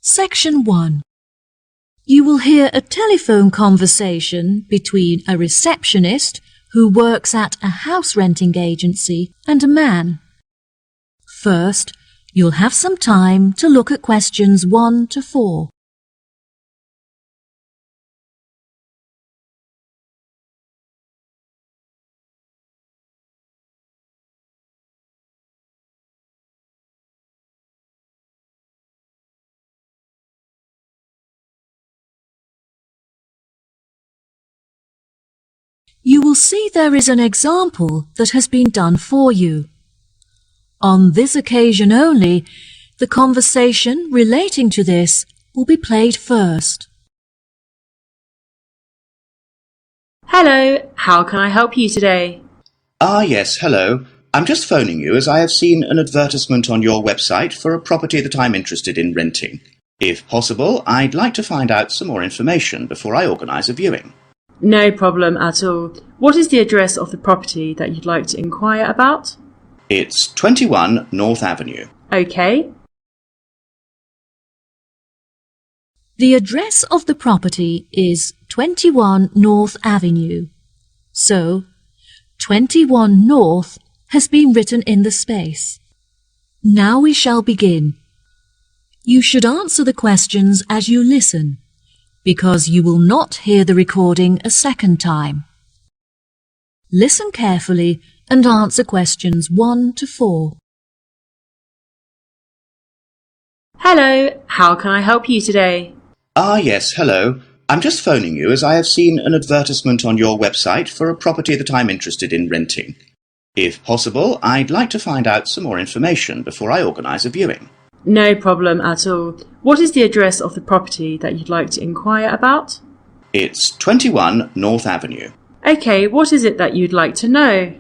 Section 1. You will hear a telephone conversation between a receptionist who works at a house renting agency and a man. First, you'll have some time to look at questions 1 to 4. You will see there is an example that has been done for you. On this occasion only, the conversation relating to this will be played first. Hello, how can I help you today? Yes, hello. I'm just phoning you as I have seen an advertisement on your website for a property that I'm interested in renting. If possible, I'd like to find out some more information before I organise a viewing. No problem at all. What is the address of the property that you'd like to inquire about? It's 21 North Avenue. Okay. The address of the property is 21 North Avenue. So, 21 North has been written in the space. Now we shall begin. You should answer the questions as you listen, because you will not hear the recording a second time. Listen carefully and answer questions 1 to 4. Hello, how can I help you today? Yes, hello. I'm just phoning you as I have seen an advertisement on your website for a property that I'm interested in renting. If possible, I'd like to find out some more information before I organise a viewing. No problem at all. What is the address of the property that you'd like to inquire about? It's 21 North Avenue. Okay, what is it that you'd like to know?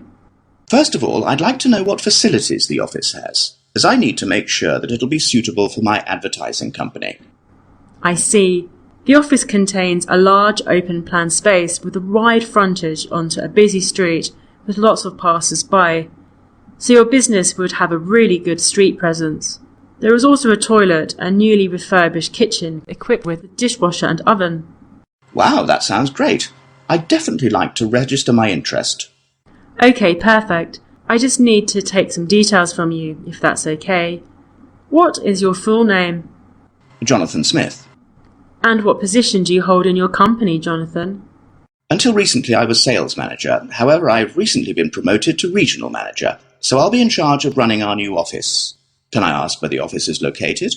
First of all, I'd like to know what facilities the office has, as I need to make sure that it'll be suitable for my advertising company. I see. The office contains a large open-plan space with a wide frontage onto a busy street with lots of passers-by, so your business would have a really good street presence. There is also a toilet and newly refurbished kitchen equipped with a dishwasher and oven. Wow, that sounds great. I'd definitely like to register my interest. Okay, perfect. I just need to take some details from you, if that's okay. What is your full name? Jonathan Smith. And what position do you hold in your company, Jonathan? Until recently I was sales manager. However, I've recently been promoted to regional manager, so I'll be in charge of running our new office. Can I ask where the office is located?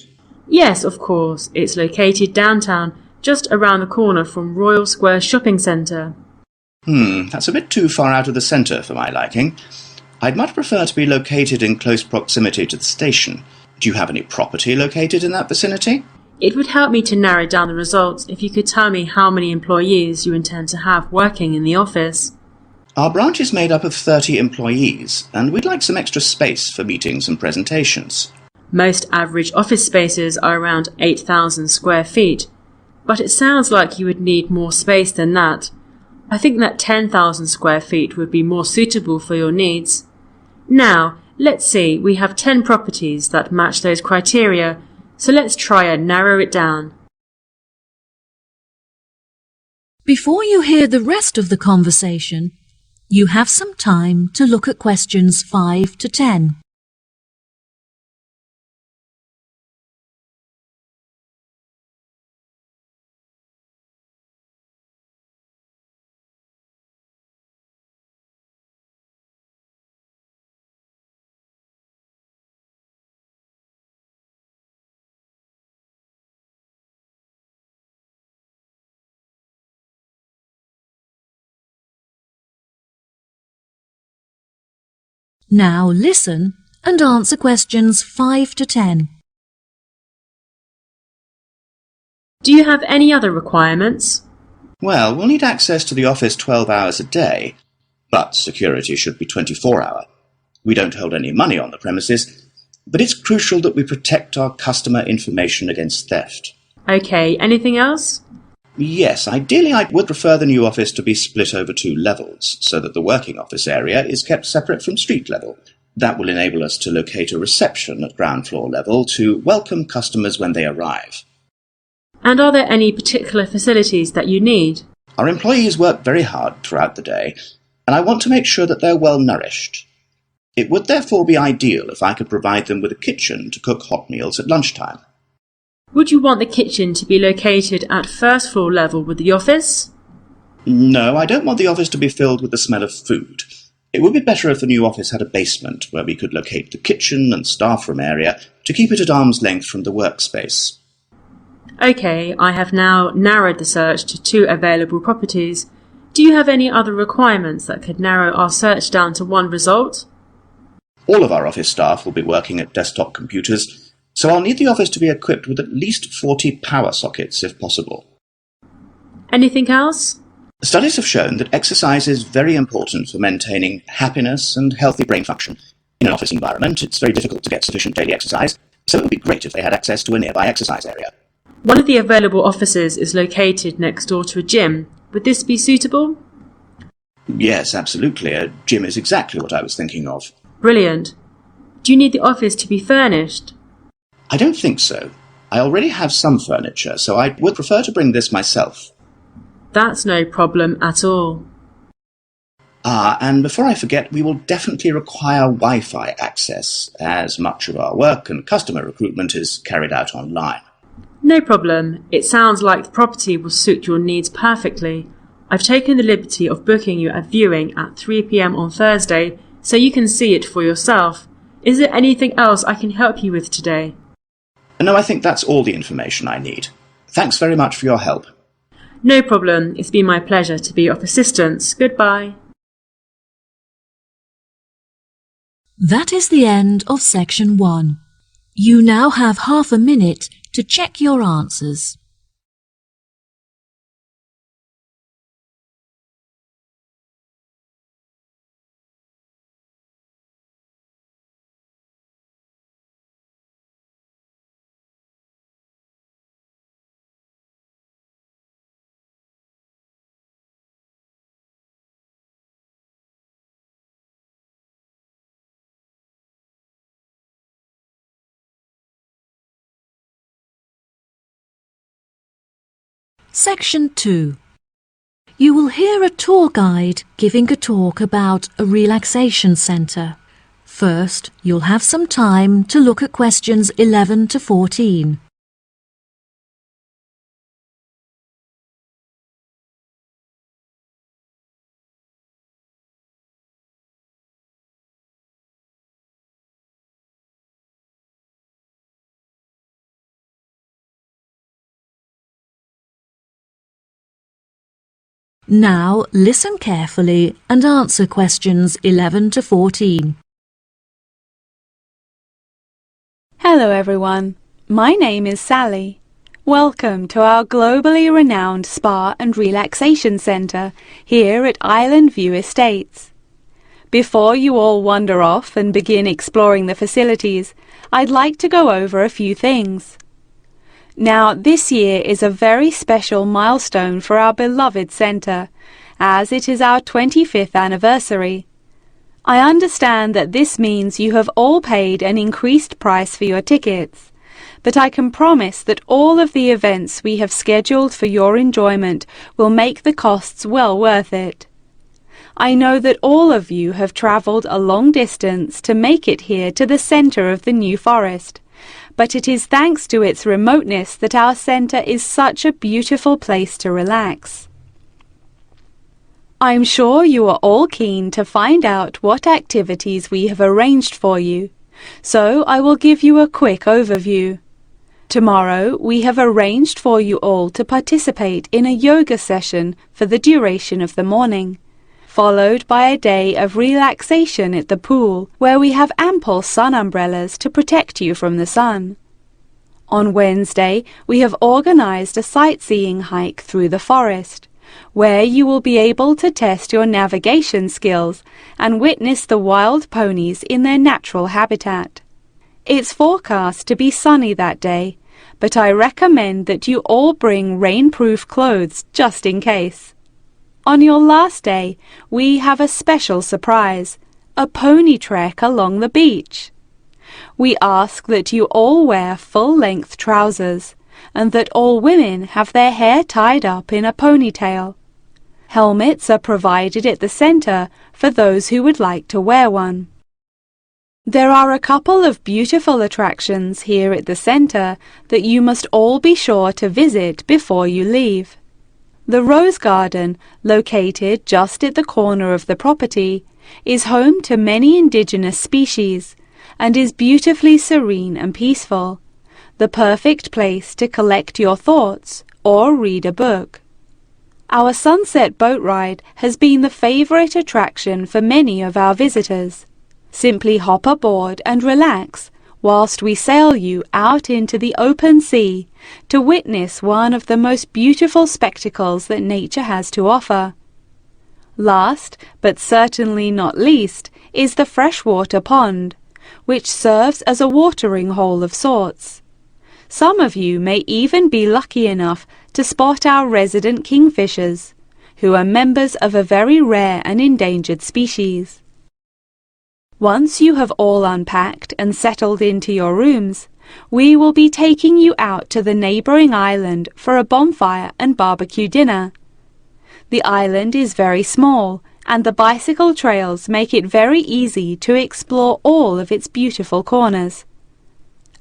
Yes, of course. It's located downtown, just around the corner from Royal Square Shopping Centre. That's a bit too far out of the centre for my liking. I'd much prefer to be located in close proximity to the station. Do you have any property located in that vicinity? It would help me to narrow down the results if you could tell me how many employees you intend to have working in the office. Our branch is made up of 30 employees, and we'd like some extra space for meetings and presentations. Most average office spaces are around 8,000 square feet, but it sounds like you would need more space than that. I think that 10,000 square feet would be more suitable for your needs. Now, let's see, we have 10 properties that match those criteria, so let's try and narrow it down. Before you hear the rest of the conversation, you have some time to look at questions 5 to 10. Now listen and answer questions 5 to 10. Do you have any other requirements? Well, we'll need access to the office 12 hours a day, but security should be 24-hour. We don't hold any money on the premises, but it's crucial that we protect our customer information against theft. Okay, anything else? Yes, ideally I would prefer the new office to be split over 2 levels, so that the working office area is kept separate from street level. That will enable us to locate a reception at ground floor level to welcome customers when they arrive. And are there any particular facilities that you need? Our employees work very hard throughout the day, and I want to make sure that they're well nourished. It would therefore be ideal if I could provide them with a kitchen to cook hot meals at lunchtime. Would you want the kitchen to be located at first floor level with the office? No, I don't want the office to be filled with the smell of food. It would be better if the new office had a basement where we could locate the kitchen and staff room area to keep it at arm's length from the workspace. Okay, I have now narrowed the search to 2 available properties. Do you have any other requirements that could narrow our search down to 1 result? All of our office staff will be working at desktop computers, so I'll need the office to be equipped with at least 40 power sockets if possible. Anything else? Studies have shown that exercise is very important for maintaining happiness and healthy brain function. In an office environment, it's very difficult to get sufficient daily exercise, so it would be great if they had access to a nearby exercise area. One of the available offices is located next door to a gym. Would this be suitable? Yes, absolutely. A gym is exactly what I was thinking of. Brilliant. Do you need the office to be furnished? I don't think so. I already have some furniture, so I would prefer to bring this myself. That's no problem at all. And before I forget, we will definitely require Wi-Fi access, as much of our work and customer recruitment is carried out online. No problem. It sounds like the property will suit your needs perfectly. I've taken the liberty of booking you a viewing at 3 p.m. on Thursday, so you can see it for yourself. Is there anything else I can help you with today? No, I think that's all the information I need. Thanks very much for your help. No problem. It's been my pleasure to be of assistance. Goodbye. That is the end of section 1. You now have half a minute to check your answers. Section 2. You will hear a tour guide giving a talk about a relaxation centre. First, you'll have some time to look at questions 11 to 14. Now listen carefully and answer questions 11 to 14. Hello everyone, my name is Sally. Welcome to our globally renowned spa and relaxation centre here at Island View Estates. Before you all wander off and begin exploring the facilities, I'd like to go over a few things. Now, this year is a very special milestone for our beloved centre, as it is our 25th anniversary. I understand that this means you have all paid an increased price for your tickets, but I can promise that all of the events we have scheduled for your enjoyment will make the costs well worth it. I know that all of you have travelled a long distance to make it here to the centre of the New Forest, but it is thanks to its remoteness that our centre is such a beautiful place to relax. I'm sure you are all keen to find out what activities we have arranged for you, so I will give you a quick overview. Tomorrow we have arranged for you all to participate in a yoga session for the duration of the morning, followed by a day of relaxation at the pool, where we have ample sun umbrellas to protect you from the sun. On Wednesday, we have organized a sightseeing hike through the forest, where you will be able to test your navigation skills and witness the wild ponies in their natural habitat. It's forecast to be sunny that day, but I recommend that you all bring rainproof clothes just in case. On your last day, we have a special surprise, a pony trek along the beach. We ask that you all wear full-length trousers, and that all women have their hair tied up in a ponytail. Helmets are provided at the center for those who would like to wear one. There are a couple of beautiful attractions here at the center that you must all be sure to visit before you leave. The Rose Garden, located just at the corner of the property, is home to many indigenous species and is beautifully serene and peaceful, the perfect place to collect your thoughts or read a book. Our sunset boat ride has been the favorite attraction for many of our visitors. Simply hop aboard and relax whilst we sail you out into the open sea to witness one of the most beautiful spectacles that nature has to offer. Last, but certainly not least, is the freshwater pond, which serves as a watering hole of sorts. Some of you may even be lucky enough to spot our resident kingfishers, who are members of a very rare and endangered species. Once you have all unpacked and settled into your rooms, we will be taking you out to the neighbouring island for a bonfire and barbecue dinner. The island is very small, and the bicycle trails make it very easy to explore all of its beautiful corners.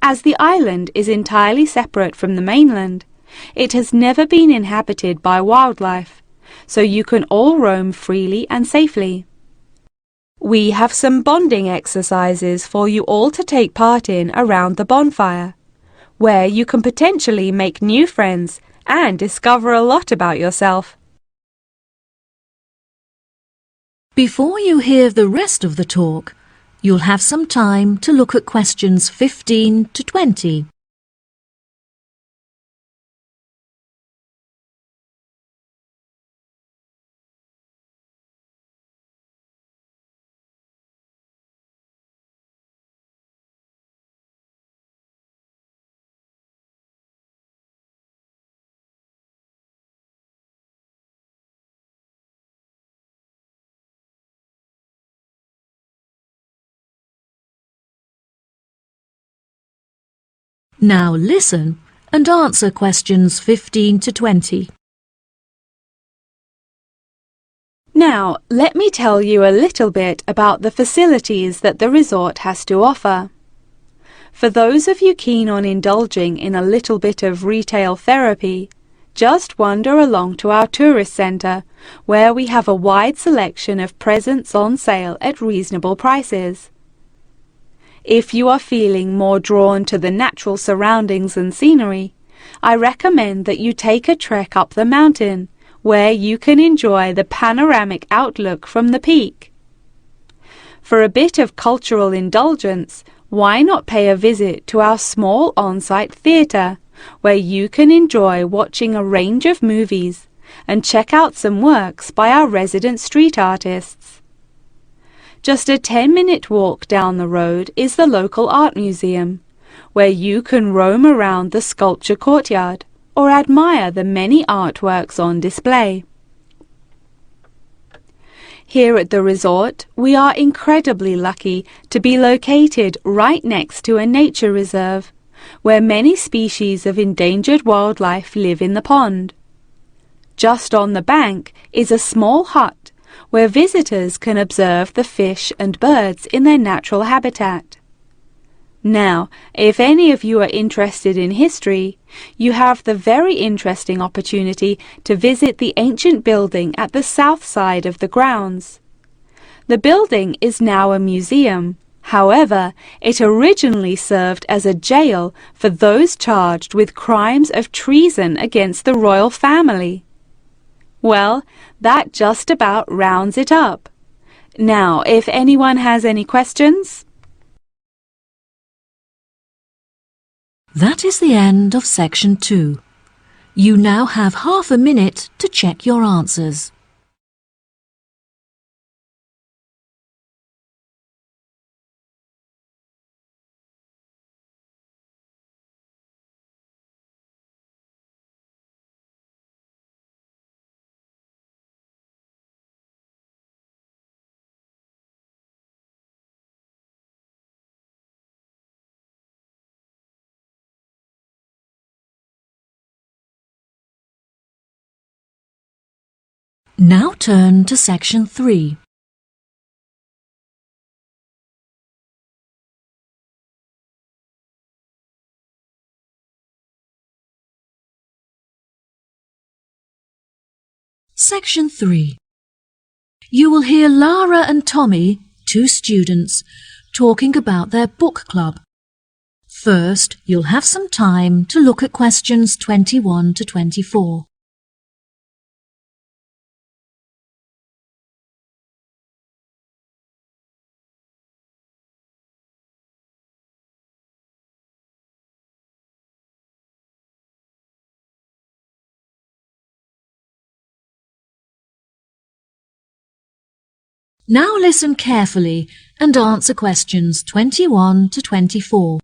As the island is entirely separate from the mainland, it has never been inhabited by wildlife, so you can all roam freely and safely. We have some bonding exercises for you all to take part in around the bonfire, where you can potentially make new friends and discover a lot about yourself. Before you hear the rest of the talk, you'll have some time to look at questions 15 to 20. Now listen and answer questions 15 to 20. Now, let me tell you a little bit about the facilities that the resort has to offer. For those of you keen on indulging in a little bit of retail therapy, just wander along to our tourist centre, where we have a wide selection of presents on sale at reasonable prices. If you are feeling more drawn to the natural surroundings and scenery, I recommend that you take a trek up the mountain, where you can enjoy the panoramic outlook from the peak. For a bit of cultural indulgence, why not pay a visit to our small on-site theatre, where you can enjoy watching a range of movies and check out some works by our resident street artists. Just a 10-minute walk down the road is the local art museum, where you can roam around the sculpture courtyard or admire the many artworks on display. Here at the resort, we are incredibly lucky to be located right next to a nature reserve, where many species of endangered wildlife live in the pond. Just on the bank is a small hut where visitors can observe the fish and birds in their natural habitat. Now, if any of you are interested in history, you have the very interesting opportunity to visit the ancient building at the south side of the grounds. The building is now a museum. However, it originally served as a jail for those charged with crimes of treason against the royal family. Well, that just about rounds it up. Now, if anyone has any questions? That is the end of section 2. You now have half a minute to check your answers. Now turn to section 3. Section 3. You will hear Lara and Tommy, 2 students, talking about their book club. First, you'll have some time to look at questions 21 to 24. Now listen carefully and answer questions 21 to 24.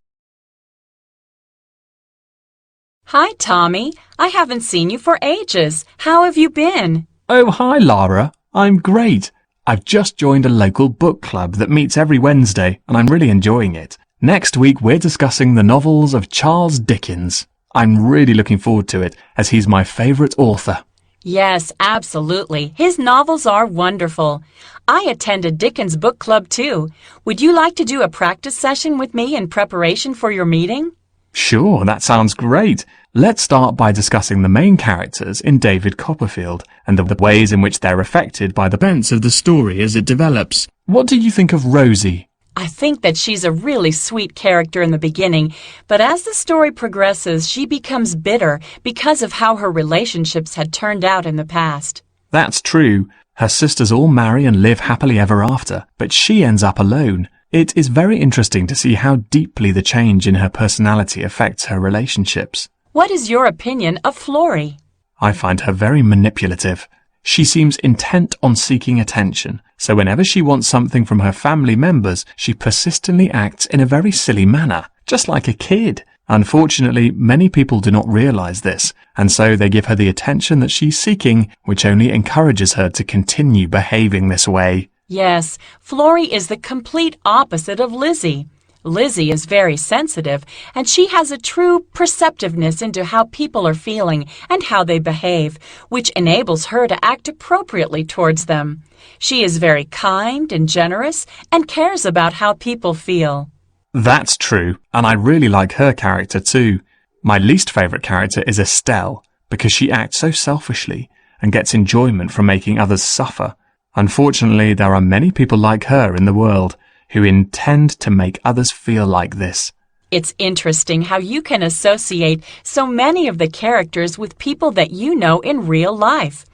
Hi, Tommy. I haven't seen you for ages. How have you been? Oh, hi, Lara. I'm great. I've just joined a local book club that meets every Wednesday, and I'm really enjoying it. Next week, we're discussing the novels of Charles Dickens. I'm really looking forward to it, as he's my favourite author. Yes, absolutely. His novels are wonderful. I attended Dickens Book Club too. Would you like to do a practice session with me in preparation for your meeting? Sure, that sounds great. Let's start by discussing the main characters in David Copperfield and the ways in which they're affected by the events of the story as it develops. What do you think of Rosie? I think that she's a really sweet character in the beginning, but as the story progresses, she becomes bitter because of how her relationships had turned out in the past. That's true. Her sisters all marry and live happily ever after, but she ends up alone. It is very interesting to see how deeply the change in her personality affects her relationships. What is your opinion of Florrie? I find her very manipulative. She seems intent on seeking attention, so whenever she wants something from her family members, she persistently acts in a very silly manner, just like a kid. Unfortunately, many people do not realize this, and so they give her the attention that she's seeking, which only encourages her to continue behaving this way. Yes, Florrie is the complete opposite of Lizzie. Lizzie is very sensitive, and she has a true perceptiveness into how people are feeling and how they behave, which enables her to act appropriately towards them. She is very kind and generous and cares about how people feel. That's true, and I really like her character too. My least favourite character is Estelle, because she acts so selfishly and gets enjoyment from making others suffer. Unfortunately, there are many people like her in the world who intend to make others feel like this. It's interesting how you can associate so many of the characters with people that you know in real life.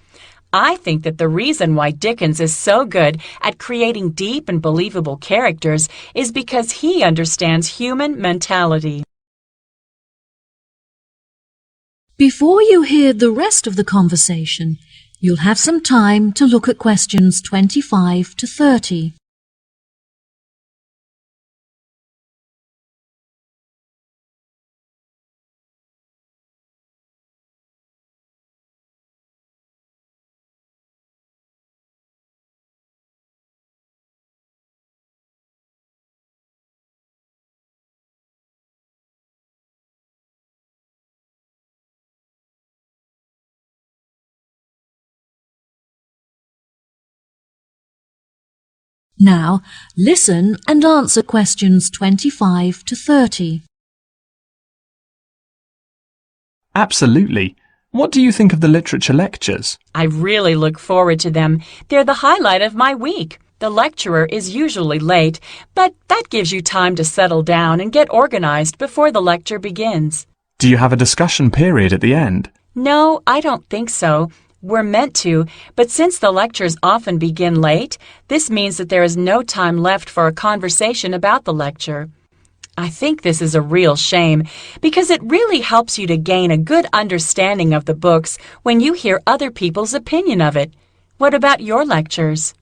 I think that the reason why Dickens is so good at creating deep and believable characters is because he understands human mentality. Before you hear the rest of the conversation, you'll have some time to look at questions 25 to 30. Now, listen and answer questions 25 to 30. Absolutely. What do you think of the literature lectures? I really look forward to them. They're the highlight of my week. The lecturer is usually late, but that gives you time to settle down and get organized before the lecture begins. Do you have a discussion period at the end? No, I don't think so. We're meant to, but since the lectures often begin late, this means that there is no time left for a conversation about the lecture. I think this is a real shame, because it really helps you to gain a good understanding of the books when you hear other people's opinion of it. What about your lectures?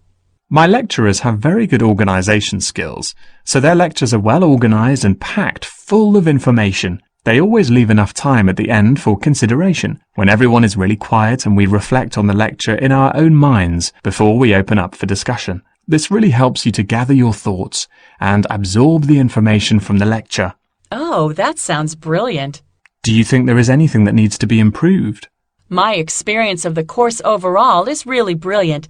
My lecturers have very good organisation skills, so their lectures are well organised and packed full of information. They always leave enough time at the end for consideration, when everyone is really quiet and we reflect on the lecture in our own minds before we open up for discussion. This really helps you to gather your thoughts and absorb the information from the lecture. Oh, that sounds brilliant. Do you think there is anything that needs to be improved? My experience of the course overall is really brilliant,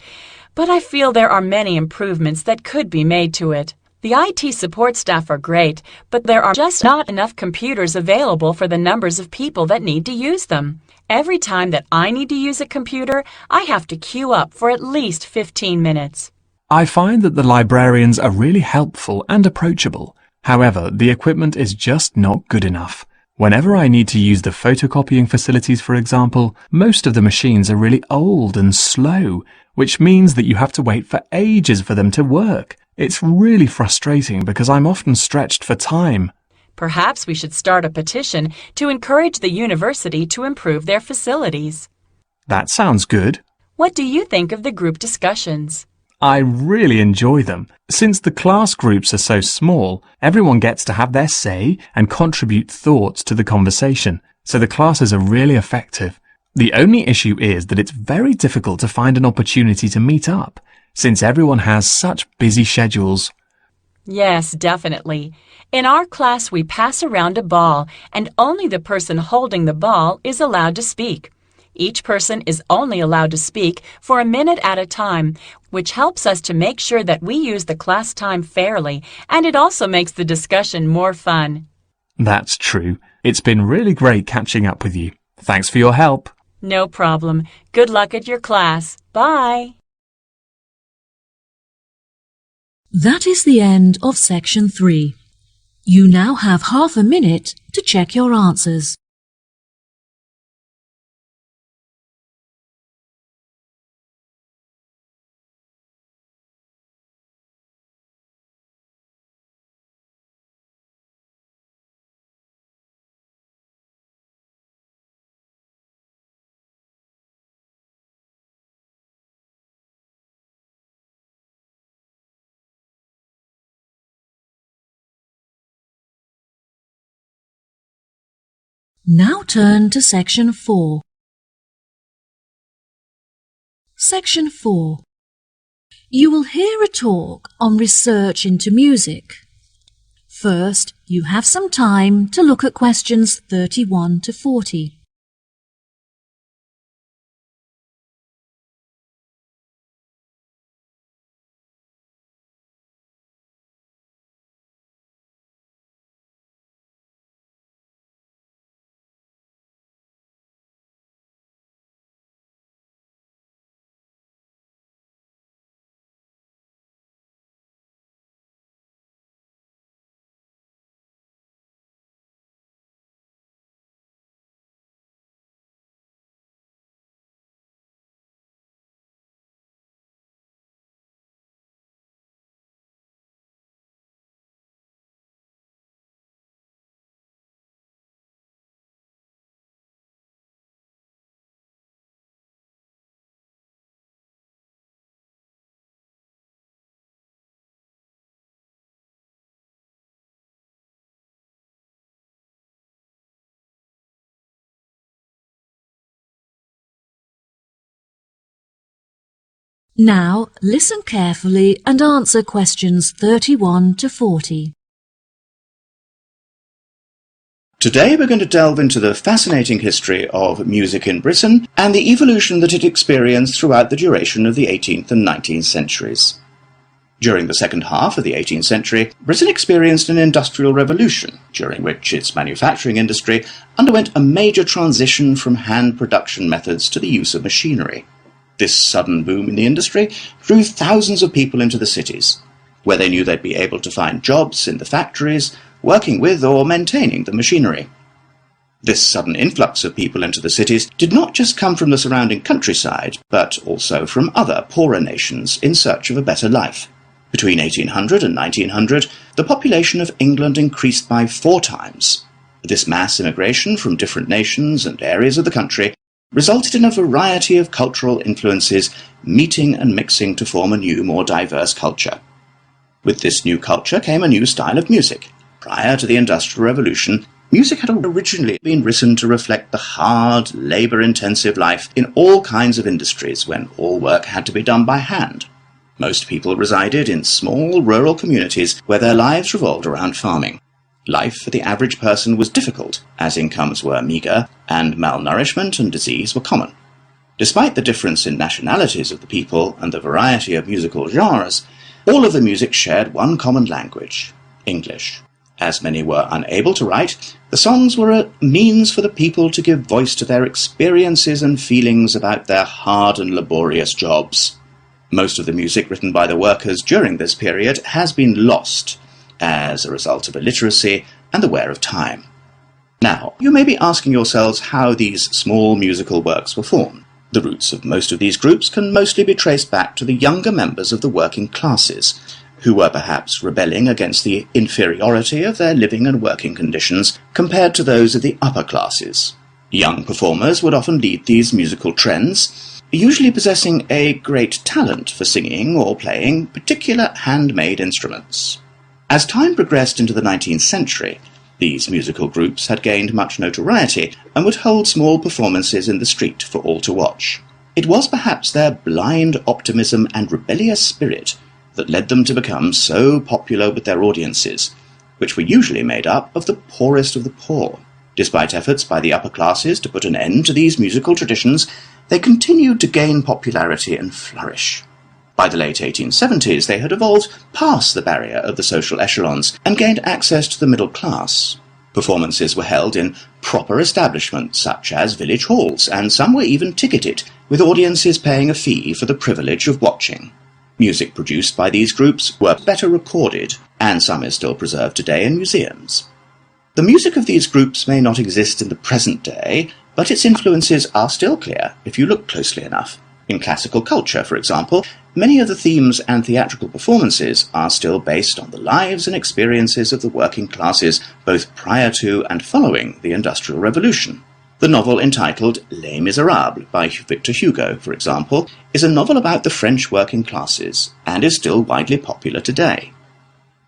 but I feel there are many improvements that could be made to it. The IT support staff are great, but there are just not enough computers available for the numbers of people that need to use them. Every time that I need to use a computer, I have to queue up for at least 15 minutes. I find that the librarians are really helpful and approachable. However, the equipment is just not good enough. Whenever I need to use the photocopying facilities, for example, most of the machines are really old and slow, which means that you have to wait for ages for them to work. It's really frustrating because I'm often stretched for time. Perhaps we should start a petition to encourage the university to improve their facilities. That sounds good. What do you think of the group discussions? I really enjoy them. Since the class groups are so small, everyone gets to have their say and contribute thoughts to the conversation, so the classes are really effective. The only issue is that it's very difficult to find an opportunity to meet up, since everyone has such busy schedules. Yes, definitely. In our class, we pass around a ball, and only the person holding the ball is allowed to speak. Each person is only allowed to speak for a minute at a time, which helps us to make sure that we use the class time fairly, and it also makes the discussion more fun. That's true. It's been really great catching up with you. Thanks for your help. No problem. Good luck at your class. Bye. That is the end of section 3. You now have half a minute to check your answers. Now turn to section 4. Section 4. You will hear a talk on research into music. First, you have some time to look at questions 31 to 40. Now listen carefully and answer questions 31 to 40. Today we're going to delve into the fascinating history of music in Britain and the evolution that it experienced throughout the duration of the 18th and 19th centuries. During the second half of the 18th century, Britain experienced an industrial revolution, during which its manufacturing industry underwent a major transition from hand production methods to the use of machinery. This sudden boom in the industry drew thousands of people into the cities, where they knew they'd be able to find jobs in the factories, working with or maintaining the machinery. This sudden influx of people into the cities did not just come from the surrounding countryside, but also from other poorer nations in search of a better life. Between 1800 and 1900, the population of England increased by 4 times. This mass immigration from different nations and areas of the country resulted in a variety of cultural influences meeting and mixing to form a new, more diverse culture. With this new culture came a new style of music. Prior to the Industrial Revolution, music had originally been written to reflect the hard, labour-intensive life in all kinds of industries when all work had to be done by hand. Most people resided in small rural communities where their lives revolved around farming. Life for the average person was difficult, as incomes were meagre, and malnourishment and disease were common. Despite the difference in nationalities of the people and the variety of musical genres, all of the music shared one common language, English. As many were unable to write, the songs were a means for the people to give voice to their experiences and feelings about their hard and laborious jobs. Most of the music written by the workers during this period has been lost as a result of illiteracy and the wear of time. Now, you may be asking yourselves how these small musical works were formed. The roots of most of these groups can mostly be traced back to the younger members of the working classes, who were perhaps rebelling against the inferiority of their living and working conditions compared to those of the upper classes. Young performers would often lead these musical trends, usually possessing a great talent for singing or playing particular handmade instruments. As time progressed into the 19th century, these musical groups had gained much notoriety and would hold small performances in the street for all to watch. It was perhaps their blind optimism and rebellious spirit that led them to become so popular with their audiences, which were usually made up of the poorest of the poor. Despite efforts by the upper classes to put an end to these musical traditions, they continued to gain popularity and flourish. By the late 1870s, they had evolved past the barrier of the social echelons and gained access to the middle class. Performances were held in proper establishments such as village halls, and some were even ticketed, with audiences paying a fee for the privilege of watching. Music produced by these groups were better recorded, and some is still preserved today in museums. The music of these groups may not exist in the present day, but its influences are still clear if you look closely enough. In classical culture, for example, many of the themes and theatrical performances are still based on the lives and experiences of the working classes both prior to and following the Industrial Revolution. The novel entitled Les Miserables by Victor Hugo, for example, is a novel about the French working classes and is still widely popular today.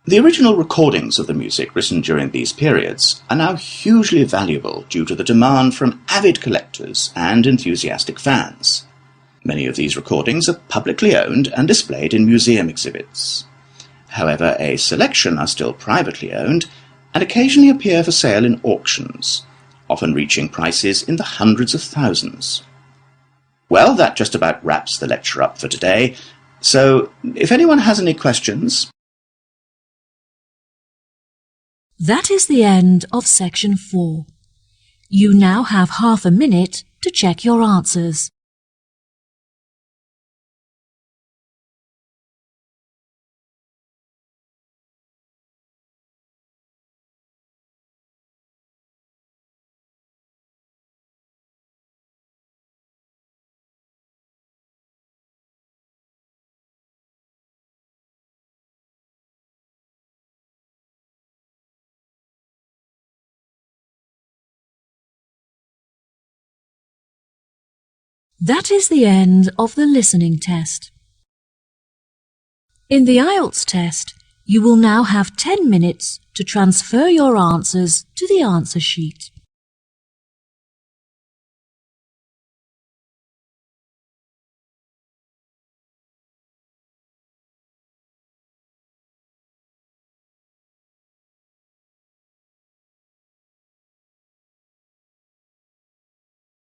The original recordings of the music written during these periods are now hugely valuable due to the demand from avid collectors and enthusiastic fans. Many of these recordings are publicly owned and displayed in museum exhibits. However, a selection are still privately owned and occasionally appear for sale in auctions, often reaching prices in the hundreds of thousands. Well, that just about wraps the lecture up for today, so if anyone has any questions... That is the end of section 4. You now have half a minute to check your answers. That is the end of the listening test. In the IELTS test, you will now have 10 minutes to transfer your answers to the answer sheet.